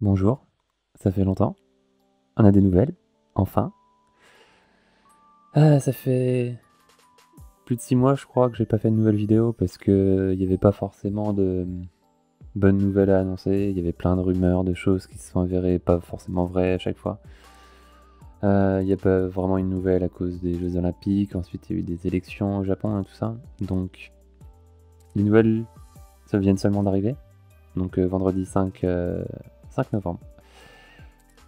Bonjour, ça fait longtemps. On a des nouvelles, enfin. Ça fait plus de 6 mois, je crois, que j'ai pas fait de nouvelle vidéo parce que il y avait pas forcément de bonnes nouvelles à annoncer. Il y avait plein de rumeurs, de choses qui se sont avérées pas forcément vraies à chaque fois. Il y a pas vraiment une nouvelle à cause des Jeux Olympiques. Ensuite, il y a eu des élections au Japon et tout ça. Donc, les nouvelles, ça viennent seulement d'arriver. Donc, vendredi 5 novembre.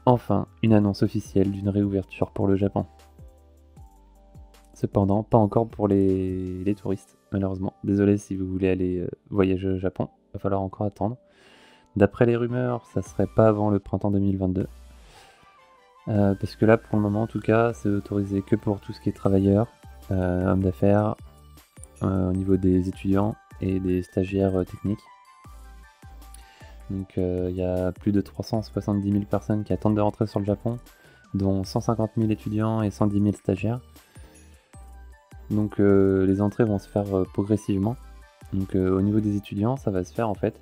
Enfin, une annonce officielle d'une réouverture pour le Japon. Cependant, pas encore pour les touristes, malheureusement. Désolé si vous voulez aller voyager au Japon, va falloir encore attendre. D'après les rumeurs, ça serait pas avant le printemps 2022. Parce que là, pour le moment, en tout cas, c'est autorisé que pour tout ce qui est travailleurs, hommes d'affaires, au niveau des étudiants et des stagiaires techniques. Donc il y a plus de 370 000 personnes qui attendent de rentrer sur le Japon, dont 150 000 étudiants et 110 000 stagiaires. Donc les entrées vont se faire progressivement. Donc au niveau des étudiants, ça va se faire en fait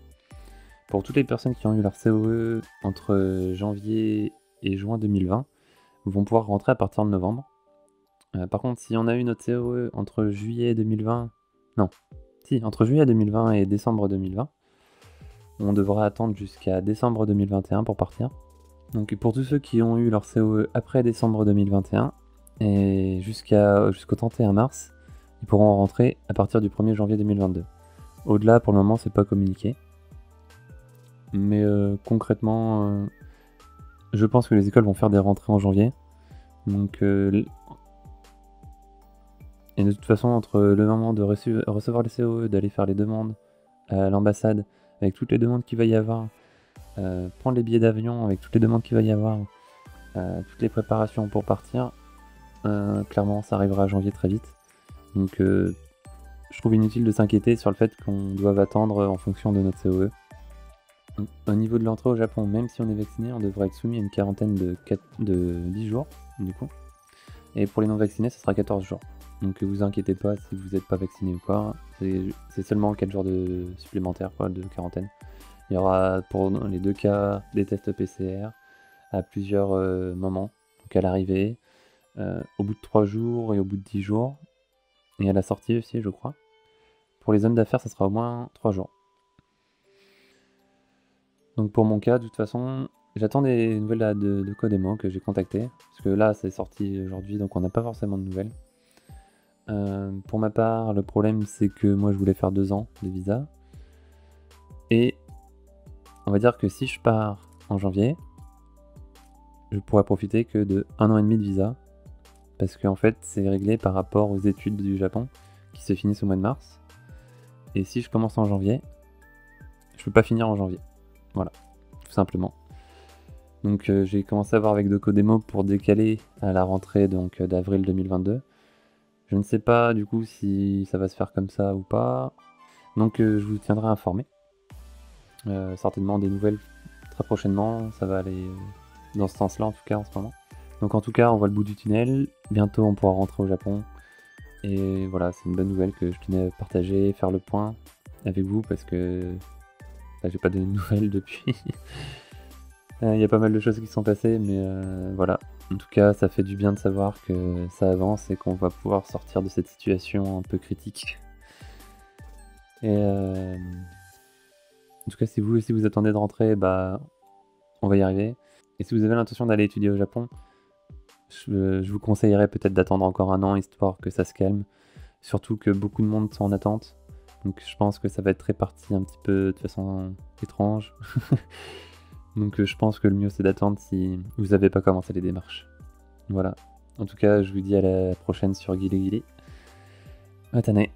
pour toutes les personnes qui ont eu leur COE entre janvier et juin 2020, vont pouvoir rentrer à partir de novembre. Par contre, si on a eu notre COE entre juillet 2020, non, si, entre juillet 2020 et décembre 2020, on devra attendre jusqu'à décembre 2021 pour partir. Donc pour tous ceux qui ont eu leur COE après décembre 2021 et jusqu'au 31 mars, ils pourront rentrer à partir du 1er janvier 2022. Au-delà, pour le moment, c'est pas communiqué. Mais concrètement, je pense que les écoles vont faire des rentrées en janvier. Donc, et de toute façon, entre le moment de recevoir les COE, d'aller faire les demandes à l'ambassade, avec toutes les demandes qu'il va y avoir, prendre les billets d'avion avec toutes les demandes qu'il va y avoir, toutes les préparations pour partir, clairement, ça arrivera à janvier très vite. Donc, je trouve inutile de s'inquiéter sur le fait qu'on doive attendre en fonction de notre COE. Au niveau de l'entrée au Japon, même si on est vacciné, on devrait être soumis à une quarantaine de 10 jours, du coup. Et pour les non vaccinés, ça sera 14 jours. Donc vous inquiétez pas si vous n'êtes pas vacciné ou quoi, c'est seulement 4 jours de supplémentaires quoi, de quarantaine. Il y aura pour les deux cas des tests PCR à plusieurs moments, donc à l'arrivée, au bout de 3 jours et au bout de 10 jours, et à la sortie aussi je crois. Pour les hommes d'affaires, ça sera au moins 3 jours. Donc pour mon cas, de toute façon, j'attends des nouvelles là, de Codemo que j'ai contacté. Parce que là, c'est sorti aujourd'hui, donc on n'a pas forcément de nouvelles. Pour ma part, le problème, c'est que moi, je voulais faire 2 ans de visa. Et on va dire que si je pars en janvier, je pourrais profiter que de 1 an et demi de visa. Parce qu'en fait, c'est réglé par rapport aux études du Japon qui se finissent au mois de mars. Et si je commence en janvier, je peux pas finir en janvier. Voilà, tout simplement. Donc j'ai commencé à voir avec Docodemo pour décaler à la rentrée donc d'avril 2022. Je ne sais pas du coup si ça va se faire comme ça ou pas. Donc je vous tiendrai informé. Certainement des nouvelles très prochainement. Ça va aller dans ce sens-là en tout cas en ce moment. Donc en tout cas on voit le bout du tunnel. Bientôt on pourra rentrer au Japon. Et voilà, c'est une bonne nouvelle que je tenais à partager, faire le point avec vous parce que j'ai pas donné de nouvelles depuis. Il y a pas mal de choses qui sont passées, mais voilà. En tout cas, ça fait du bien de savoir que ça avance et qu'on va pouvoir sortir de cette situation un peu critique. Et en tout cas, si vous aussi vous attendez de rentrer, bah, on va y arriver. Et si vous avez l'intention d'aller étudier au Japon, je vous conseillerais peut-être d'attendre encore 1 an, histoire que ça se calme. Surtout que beaucoup de monde sont en attente. Donc je pense que ça va être réparti un petit peu de façon étrange. Donc je pense que le mieux c'est d'attendre si vous n'avez pas commencé les démarches. Voilà. En tout cas, je vous dis à la prochaine sur Guili Guili. Matane.